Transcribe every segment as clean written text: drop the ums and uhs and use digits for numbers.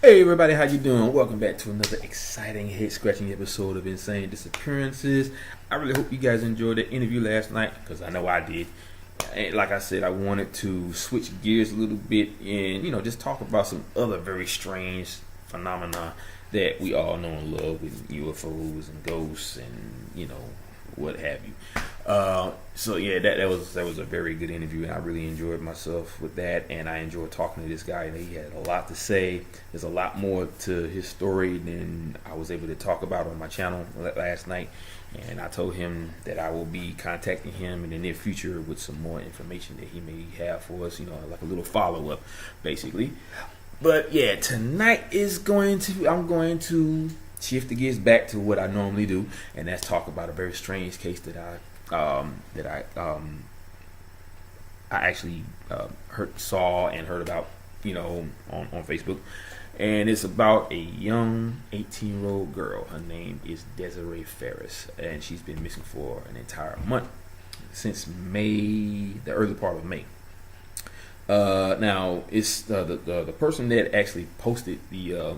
Hey everybody, how you doing? Welcome back to another exciting head-scratching episode of Insane Disappearances. I really hope you guys enjoyed the interview last night, because I know I did. And like I said, I wanted to switch gears a little bit and, just talk about some other very strange phenomena that we all know and love with UFOs and ghosts and, what have you. So yeah, that was a very good interview, and I really enjoyed myself with that, and I enjoyed talking to this guy, and he had a lot to say. There's a lot more to his story than I was able to talk about on my channel last night, and I told him that I will be contacting him in the near future with some more information that he may have for us, like a little follow-up basically. But yeah, tonight I'm going to shift the gears back to what I normally do, and that's talk about a very strange case that I actually saw and heard about, on Facebook, and it's about a young 18-year-old girl. Her name is Desirea Ferris, and she's been missing for an entire month, since the early part of May. Now it's the person that actually posted the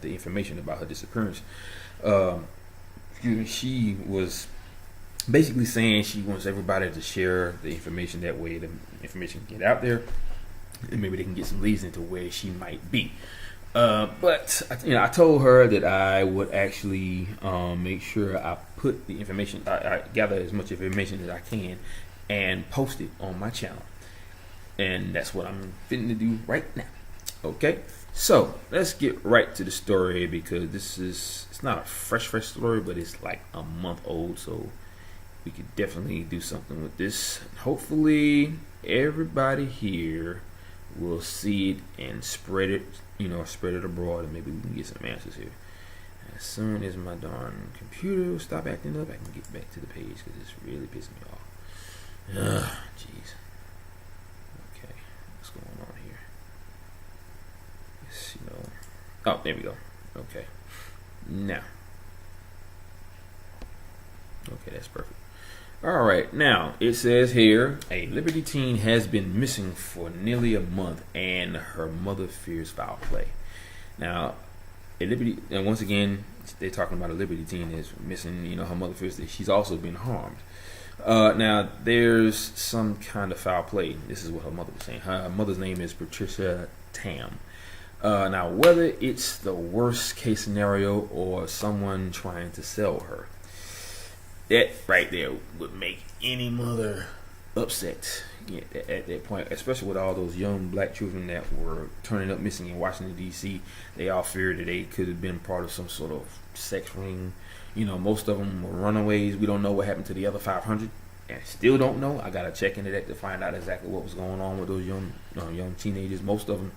information about her disappearance. She was basically saying she wants everybody to share the information. That way the information can get out there, and maybe they can get some leads into where she might be. But I told her that I would actually make sure I put the information, I gather as much information as I can and post it on my channel. And that's what I'm fitting to do right now. Okay, so let's get right to the story, because it's not a fresh story, but it's like a month old, so we could definitely do something with this. Hopefully everybody here will see it and spread it abroad, and maybe we can get some answers here. As soon as my darn computer will stop acting up, I can get back to the page, because it's really pissing me off. Jeez. Okay, what's going on here? Oh, there we go. Okay, now. Okay, that's perfect. All right, now it says here, a Liberty teen has been missing for nearly a month, and her mother fears foul play. Now, and once again, they're talking about a Liberty teen is missing. Her mother fears that she's also been harmed. Now, there's some kind of foul play. This is what her mother was saying. Her mother's name is Patricia Tam. Now, whether it's the worst case scenario or someone trying to sell her, that right there would make any mother upset at that point, especially with all those young black children that were turning up missing in Washington, D.C. They all feared that they could have been part of some sort of sex ring. Most of them were runaways. We don't know what happened to the other 500, and still don't know. I got to check into that to find out exactly what was going on with those young teenagers. Most of them,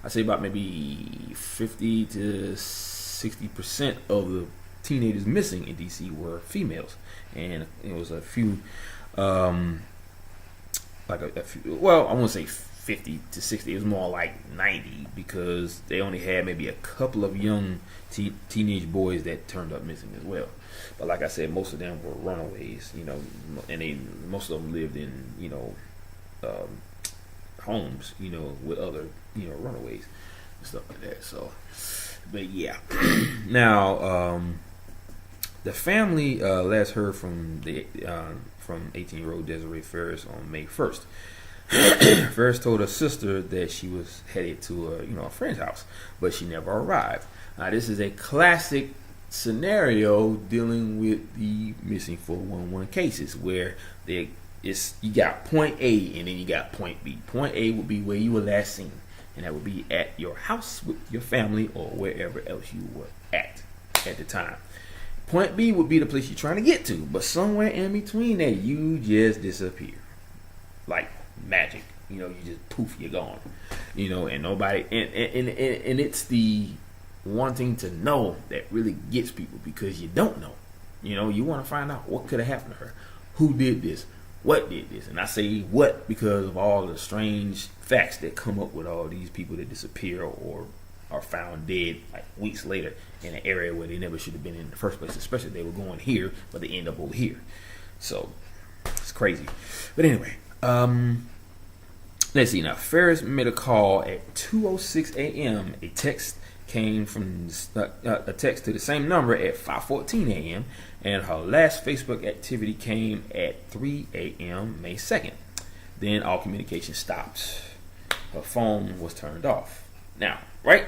I say about maybe 50 to 60% of the teenagers missing in D.C. were females, and it was a few, a few. Well, I won't say 50 to 60. It was more like 90, because they only had maybe a couple of young teenage boys that turned up missing as well. But like I said, most of them were runaways, and most of them lived in homes, with other runaways and stuff like that. So, but yeah, now the family last heard from 18-year-old Desirea Ferris on May 1st. Ferris told her sister that she was headed to a friend's house, but she never arrived. Now, this is a classic scenario dealing with the missing 411 cases, where you got point A and then you got point B. Point A would be where you were last seen, and that would be at your house with your family or wherever else you were at the time. Point B would be the place you're trying to get to, but somewhere in between that, you just disappear like magic. You just poof, you're gone. And nobody, and it's the wanting to know that really gets people, because you don't know. You want to find out what could have happened to her, who did this, what did this. And I say what because of all the strange facts that come up with all these people that disappear or are found dead like weeks later in an area where they never should have been in the first place, especially if they were going here but they end up over here. So it's crazy. But anyway, Let's see. Now, Ferris made a call at 2:06 a.m. A text came from a text to the same number at 5:14 a.m. and her last Facebook activity came at 3 a.m. May 2nd. Then all communication stopped. Her phone was turned off. Now, right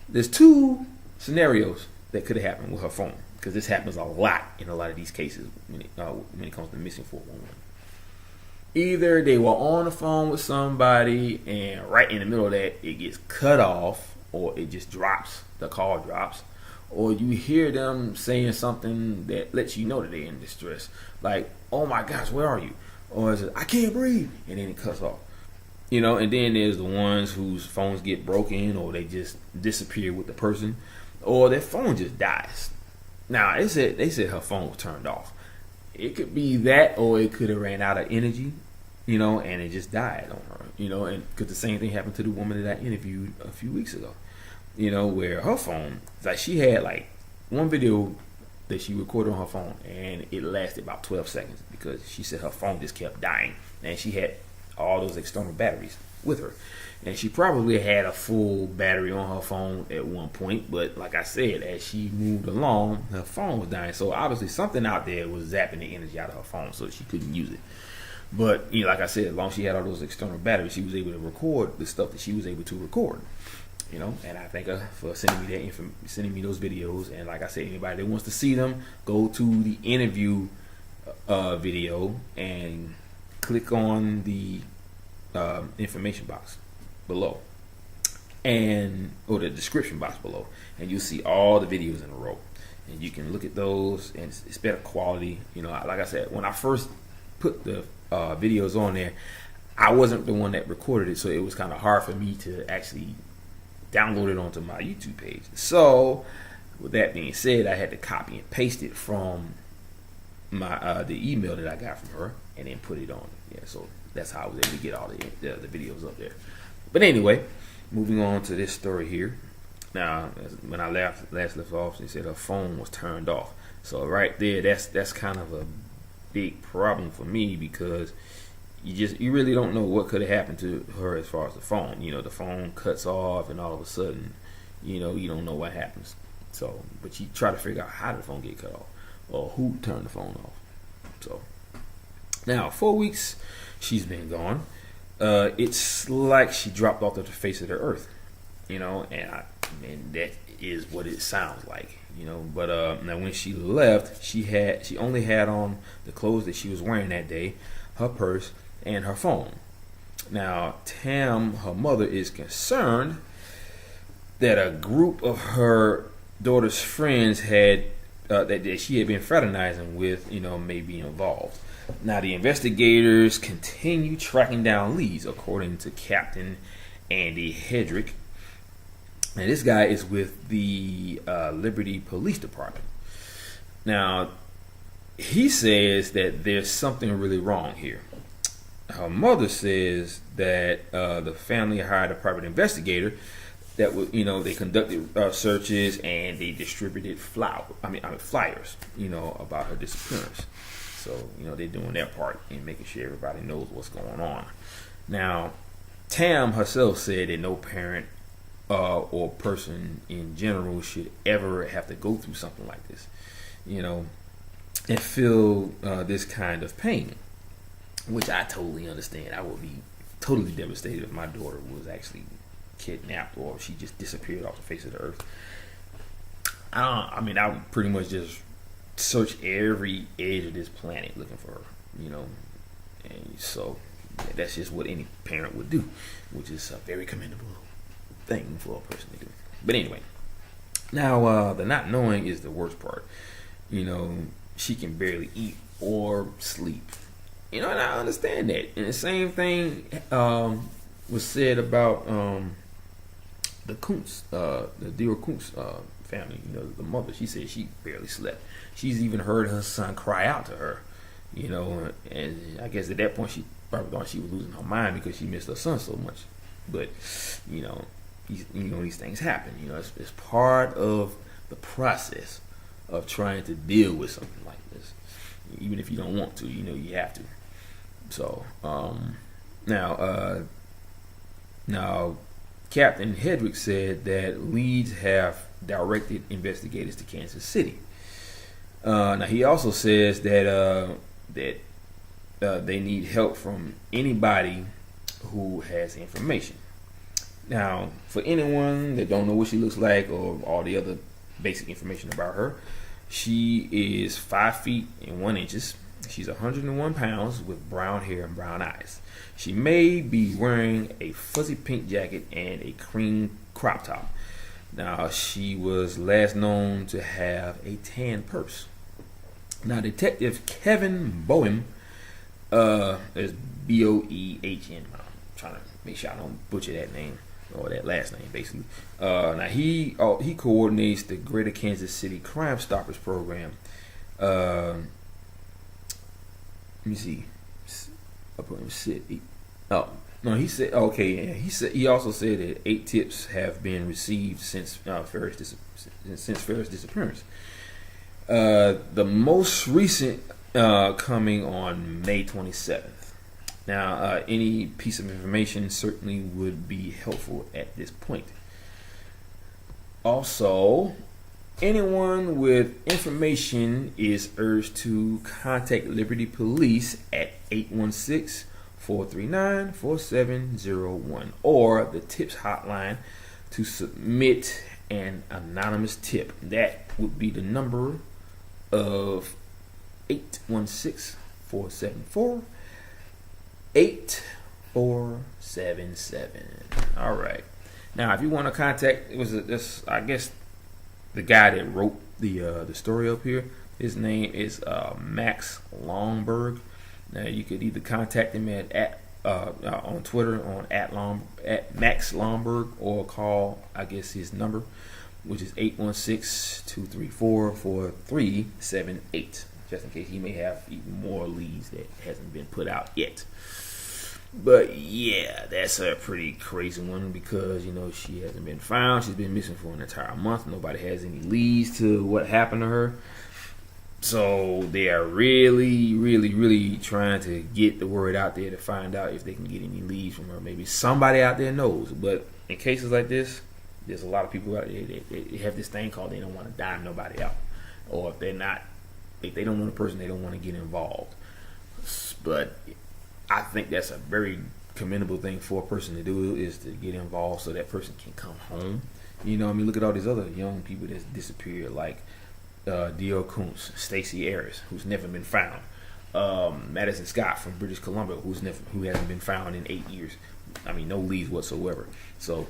there's two scenarios that could have happened with her phone, because this happens a lot in a lot of these cases when it comes to missing 411. Either they were on the phone with somebody and right in the middle of that it gets cut off, or it just drops, the call drops, or you hear them saying something that lets you know that they're in distress, like, oh my gosh, where are you? Or is it, I can't breathe, and then it cuts off. And then there's the ones whose phones get broken, or they just disappear with the person, or their phone just dies. Now, they said her phone was turned off. It could be that, or it could have ran out of energy, and it just died on her, and because the same thing happened to the woman that I interviewed a few weeks ago, where her phone, like, she had like one video that she recorded on her phone, and it lasted about 12 seconds because she said her phone just kept dying, and she had all those external batteries with her, and she probably had a full battery on her phone at one point, but like I said, as she moved along, her phone was dying, so obviously something out there was zapping the energy out of her phone, so she couldn't use it. But like I said, as long as she had all those external batteries, she was able to record the stuff that she was able to record. And I thank her for sending me those videos. And like I said, anybody that wants to see them, go to the interview video and click on the information box below, or the description box below, and you'll see all the videos in a row, and you can look at those, and it's better quality. Like I said, when I first put the videos on there, I wasn't the one that recorded it, so it was kind of hard for me to actually download it onto my YouTube page. So with that being said, I had to copy and paste it from my the email that I got from her, and then put it on. So that's how I was able to get all the videos up there. But anyway, moving on to this story here. Now, when I last left off, they said her phone was turned off. So right there, that's kind of a big problem for me, because you really don't know what could have happened to her as far as the phone. The phone cuts off, and all of a sudden, you don't know what happens. So, but you try to figure out how did the phone get cut off, or who turned the phone off. So now 4 weeks she's been gone. It's like she dropped off the face of the earth, and that is what it sounds like, But now when she left, she only had on the clothes that she was wearing that day, her purse, and her phone. Now, Tam, her mother, is concerned that a group of her daughter's friends had that she had been fraternizing with, may be involved. Now, the investigators continue tracking down leads, according to Captain Andy Hedrick. And this guy is with the Liberty Police Department. Now, he says that there's something really wrong here. Her mother says that the family hired a private investigator that would, they conducted searches, and they distributed flyers, about her disappearance. So, they're doing their part in making sure everybody knows what's going on. Now, Tam herself said that no parent or person in general should ever have to go through something like this, and feel this kind of pain, which I totally understand. I would be totally devastated if my daughter was actually kidnapped, or she just disappeared off the face of the earth. I would pretty much just search every edge of this planet looking for her, and so that's just what any parent would do, which is a very commendable thing for a person to do. But anyway, now the not knowing is the worst part. She can barely eat or sleep, and I understand that. And the same thing was said about the Kuntz, the Dira Kuntz family. The mother, she said she barely slept. She's even heard her son cry out to her, and I guess at that point she probably thought she was losing her mind because she missed her son so much. But these things happen. It's part of the process of trying to deal with something like this. Even if you don't want to, you have to. So Now, Captain Hedrick said that leads have directed investigators to Kansas City. Now he also says that they need help from anybody who has information. Now, for anyone that don't know what she looks like or all the other basic information about her, she is 5 feet and 1 inch. She's 101 pounds with brown hair and brown eyes. She may be wearing a fuzzy pink jacket and a cream crop top. Now, she was last known to have a tan purse. Now, Detective Kevin Boehm, is Boehn. I'm trying to make sure I don't butcher that name or that last name, basically. Now he coordinates the Greater Kansas City Crime Stoppers program. Let me see. I put him sit. Oh no, he said okay. Yeah, he also said that 8 tips have been received since Ferris' disappearance. The most recent coming on May 27th. Now, any piece of information certainly would be helpful at this point. Also, anyone with information is urged to contact Liberty Police at 816-439-4701 or the tips hotline to submit an anonymous tip. That would be the number of 816-474-8477. All right. Now, if you want to contact, I guess the guy that wrote the story up here. His name is Max Lomberg. Now, you could either contact him at on Twitter at Max Lomberg or call, I guess, his number, which is 816-234-4378. Just in case he may have even more leads that hasn't been put out yet. But yeah, that's a pretty crazy one because, she hasn't been found. She's been missing for an entire month. Nobody has any leads to what happened to her. So they are really, really, really trying to get the word out there to find out if they can get any leads from her. Maybe somebody out there knows. But in cases like this, there's a lot of people out there that have this thing called they don't want to dime nobody out. Or if they don't know the person, they don't want to get involved. But I think that's a very commendable thing for a person to do, is to get involved so that person can come home. Look at all these other young people that's disappeared, like D.O. Kuntz, Stacey Harris, who's never been found. Madison Scott from British Columbia, who hasn't been found in 8 years. No leads whatsoever. So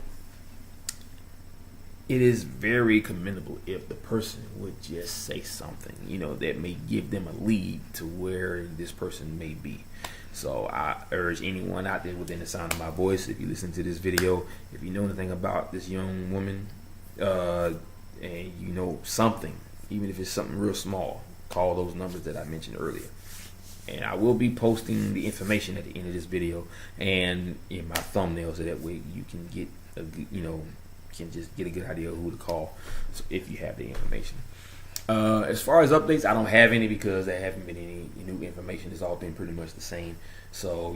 it is very commendable if the person would just say something, that may give them a lead to where this person may be. So I urge anyone out there within the sound of my voice, if you listen to this video, if you know anything about this young woman, and you know something, even if it's something real small, call those numbers that I mentioned earlier. And I will be posting the information at the end of this video and in my thumbnail, so that way you can get can just get a good idea of who to call, so if you have the information. As far as updates, I don't have any because there haven't been any new information. It's all been pretty much the same. So,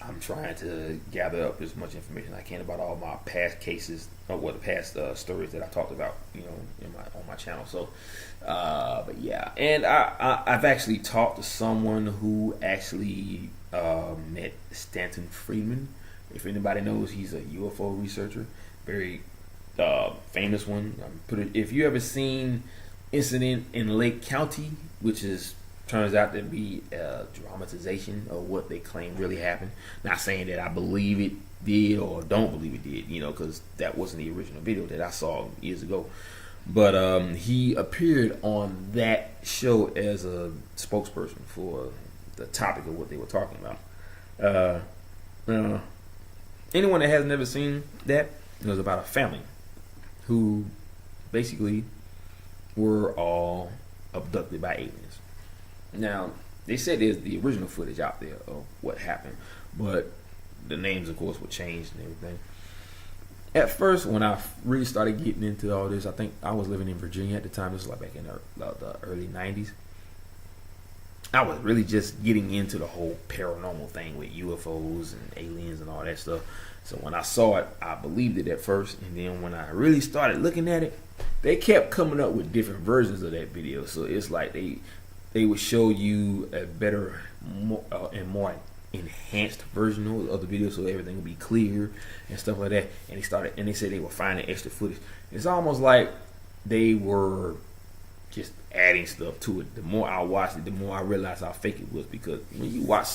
I'm trying to gather up as much information I can about all my past cases, or the past stories that I talked about, on my channel. So, but yeah, and I've actually talked to someone who actually met Stanton Friedman. If anybody knows, he's a UFO researcher, very famous one. If you ever seen Incident in Lake County, which turns out to be a dramatization of what they claim really happened. Not saying that I believe it did or don't believe it did, because that wasn't the original video that I saw years ago. But he appeared on that show as a spokesperson for the topic of what they were talking about. Anyone that has never seen that, it was about a family who basically were all abducted by aliens. Now, they said there's the original footage out there of what happened, but the names, of course, were changed and everything. At first, when I really started getting into all this, I think I was living in Virginia at the time. This was like back in the early 90s. I was really just getting into the whole paranormal thing with UFOs and aliens and all that stuff. So when I saw it, I believed it at first, and then when I really started looking at it, they kept coming up with different versions of that video. So it's like they would show you a better and more enhanced version of the video, so everything would be clear and stuff like that. And they said they were finding extra footage. It's almost like they were just adding stuff to it. The more I watched it, the more I realized how fake it was, because when you watch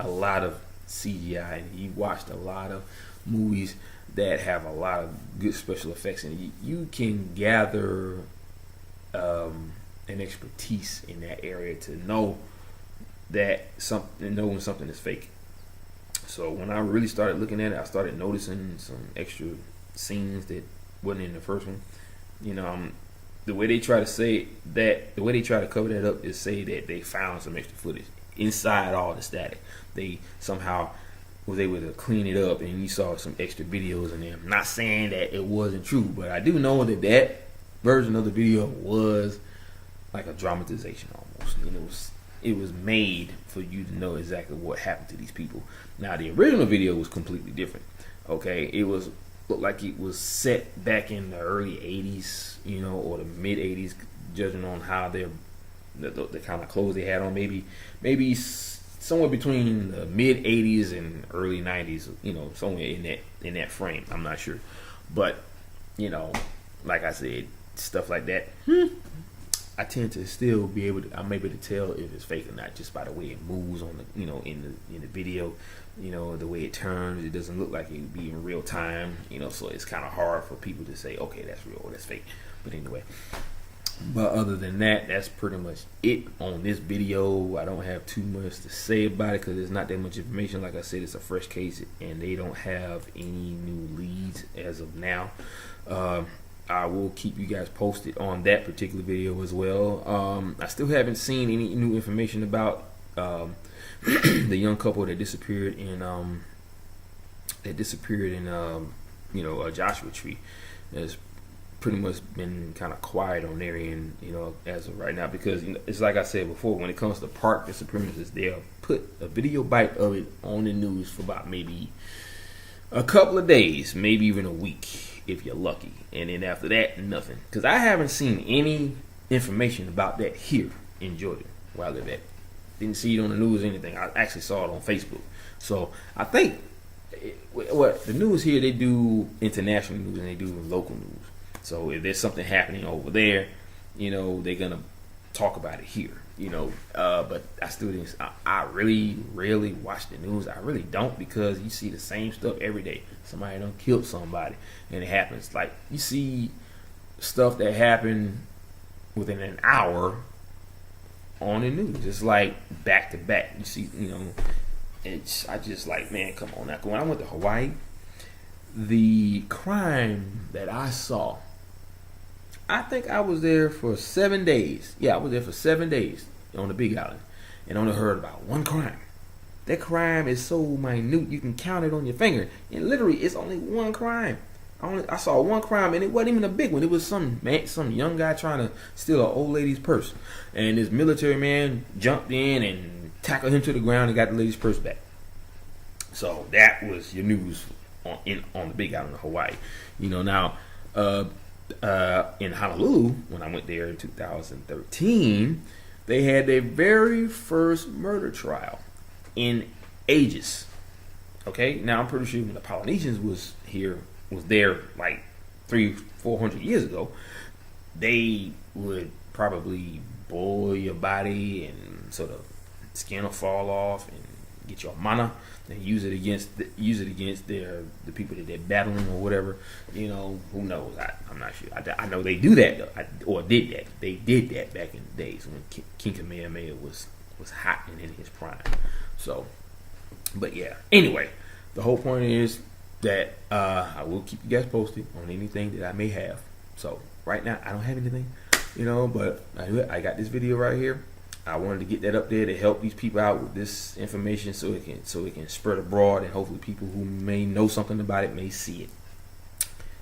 a lot of CGI and you watched a lot of movies that have a lot of good special effects in it, you can gather an expertise in that area to know that when something is fake. So when I really started looking at it, I started noticing some extra scenes that wasn't in the first one. The way they try to cover that up is say that they found some extra footage inside all the static. They somehow was able to clean it up, and you saw some extra videos in there. I'm not saying that it wasn't true, but I do know that version of the video was like a dramatization almost. It was made for you to know exactly what happened to these people. Now the original video was completely different. Okay, looked like it was set back in the early 80s, or the mid 80s, judging on how the kind of clothes they had on. Maybe somewhere between the mid 80s and early 90s, somewhere in that frame. I'm not sure, but like I said, stuff like that. I tend to still I'm able to tell if it's fake or not just by the way it moves on the, in the video, the way it turns. It doesn't look like it would be in real time, so it's kind of hard for people to say, okay, that's real or that's fake. But anyway, other than that, that's pretty much it on this video. I don't have too much to say about it because there's not that much information. Like I said, it's a fresh case and they don't have any new leads as of now. I will keep you guys posted on that particular video as well. I still haven't seen any new information about the young couple that disappeared in a Joshua Tree. There's pretty much been kind of quiet on their end, as of right now, because it's like I said before, when it comes to park disappearances, they'll put a video bite of it on the news for about maybe a couple of days, maybe even a week if you're lucky, and then after that, nothing. Because I haven't seen any information about that here in Georgia where I live at. Didn't see it on the news or anything. I actually saw it on Facebook. So I think the news here, they do international news and they do local news. So if there's something happening over there, they're gonna talk about it here. But I still didn't. I really rarely watch the news. I really don't, because you see the same stuff every day. Somebody done killed somebody, and it happens. Like, you see stuff that happened within an hour on the news. It's like back to back. You see, I just like, man, come on now. When I went to Hawaii, the crime that I saw, I think I was there for 7 days. Yeah, I was there for 7 days on the Big Island, and only heard about one crime. That crime is so minute, you can count it on your finger. And literally, it's only one crime. I saw one crime, and it wasn't even a big one. It was some young guy trying to steal an old lady's purse. And this military man jumped in and tackled him to the ground and got the lady's purse back. So that was your news on the Big Island of Hawaii. Now, in Honolulu, when I went there in 2013, they had their very first murder trial in ages. Okay, now I'm pretty sure when the Polynesians was there like 300-400 years ago, they would probably boil your body and sort of skin will fall off and get your mana and use it against the people that they're battling or whatever. Who knows? I'm not sure. I know they do that though, did that. They did that back in the days when King Kamehameha was hot and in his prime. So, but yeah. Anyway, the whole point is that I will keep you guys posted on anything that I may have. So right now I don't have anything, but I got this video right here. I wanted to get that up there to help these people out with this information, so it can spread abroad, and hopefully people who may know something about it may see it.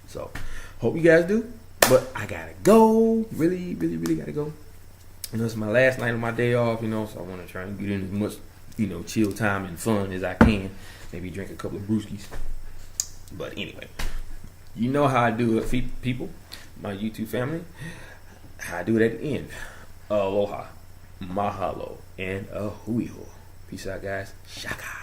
So hope you guys do. But I gotta go. Really, really, really gotta go. You know, it's my last night of my day off, you know, so I want to try and get in as much, you know, chill time and fun as I can. Maybe drink a couple of brewskis. But anyway, you know how I do it, people, my YouTube family. How I do it at the end. Aloha, mahalo, and a hui ho. Peace out, guys. Shaka.